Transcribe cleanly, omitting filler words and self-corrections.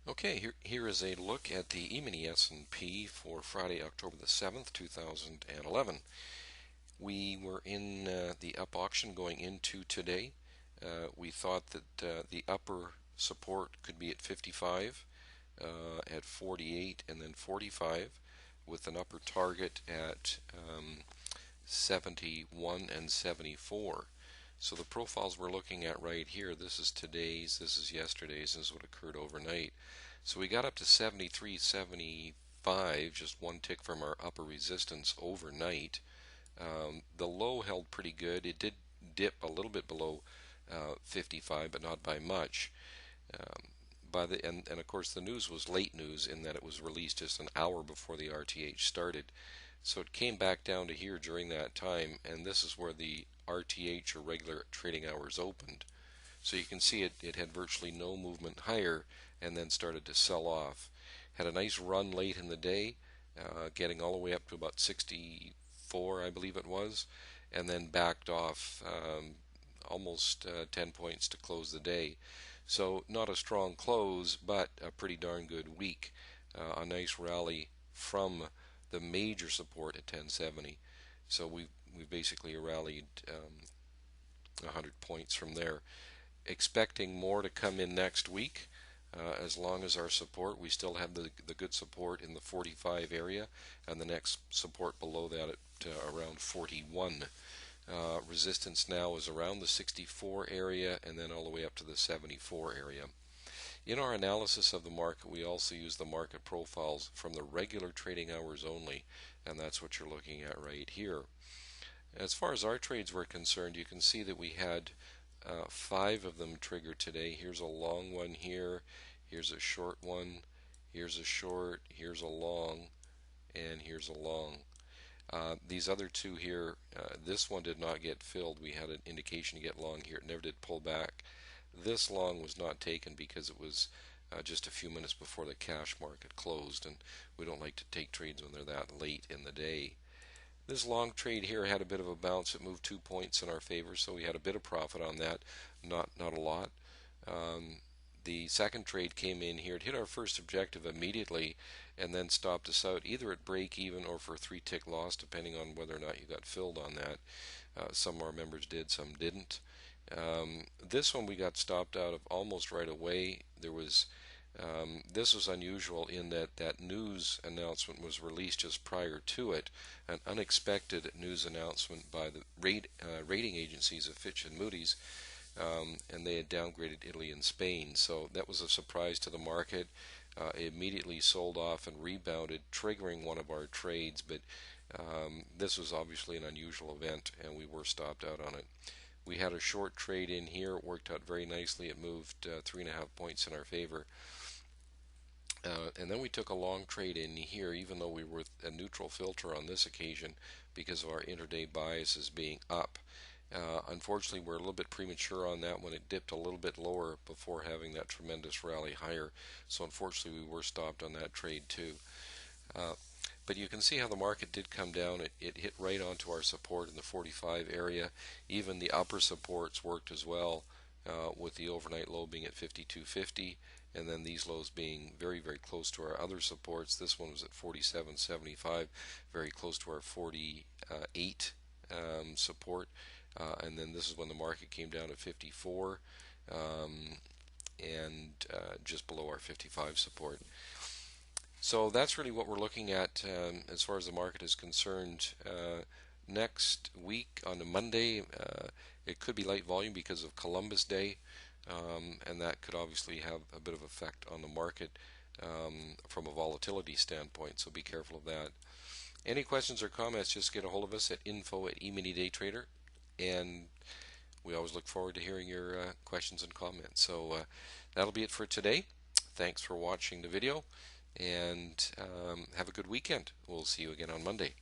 Okay, here is a look at the E-mini S&P for Friday, October the 7th, 2011. We were in the up auction going into today. We thought that the upper support could be at 55, at 48, and then 45, with an upper target at 71 and 74. So the profiles we're looking at right here, this is today's, this is yesterday's, this is what occurred overnight. So we got up to 73, 75, just one tick from our upper resistance overnight. The low held pretty good. It did dip a little bit below 55, but not by much. And of course the news was late news in that it was released just an hour before the RTH started. So it came back down to here during that time, and this is where the RTH, or regular trading hours, opened. So you can see it had virtually no movement higher and then started to sell off. Had a nice run late in the day, getting all the way up to about 64, I believe it was, and then backed off almost 10 points to close the day. So not a strong close, but a pretty darn good week. A nice rally from the major support at 1070. So we've basically rallied 100 points from there. Expecting more to come in next week. As long as our support, we still have the good support in the 45 area, and the next support below that at around 41. Resistance now is around the 64 area, and then all the way up to the 74 area. In our analysis of the market, we also use the market profiles from the regular trading hours only, and that's what you're looking at right here. As far as our trades were concerned, you can see that we had 5 of them triggered today. Here's a long one here, here's a short one, here's a short, here's a long, and here's a long. These other two here, this one did not get filled. We had an indication to get long here. It never did pull back. This long was not taken because it was just a few minutes before the cash market closed, and we don't like to take trades when they're that late in the day. This long trade here had a bit of a bounce. It moved 2 points in our favor, so we had a bit of profit on that, not a lot. The second trade came in here. It hit our first objective immediately and then stopped us out either at break even or for a 3-tick loss, depending on whether or not you got filled on that. Some of our members did, some didn't. This one we got stopped out of almost right away. This was unusual in that news announcement was released just prior to it, an unexpected news announcement by the rating agencies of Fitch and Moody's, and they had downgraded Italy and Spain. So that was a surprise to the market. It immediately sold off and rebounded, triggering one of our trades, but this was obviously an unusual event, and we were stopped out on it. We had a short trade in here. It worked out very nicely. It moved 3.5 points in our favor. And then we took a long trade in here, even though we were with a neutral filter on this occasion because of our intraday biases being up. Unfortunately, we're a little bit premature on that when it dipped a little bit lower before having that tremendous rally higher. So unfortunately, we were stopped on that trade too. But you can see how the market did come down. It hit right onto our support in the 45 area. Even the upper supports worked as well, with the overnight low being at 52.50, and then these lows being very, very close to our other supports. This one was at 47.75, very close to our 48 support. And then this is when the market came down to 54, and just below our 55 support. So that's really what we're looking at as far as the market is concerned. Next week on a Monday, it could be light volume because of Columbus Day, and that could obviously have a bit of effect on the market from a volatility standpoint, so be careful of that. Any questions or comments, just get a hold of us at info@eminidaytrader, and we always look forward to hearing your questions and comments. So that'll be it for today. Thanks for watching the video, and have a good weekend. We'll see you again on Monday.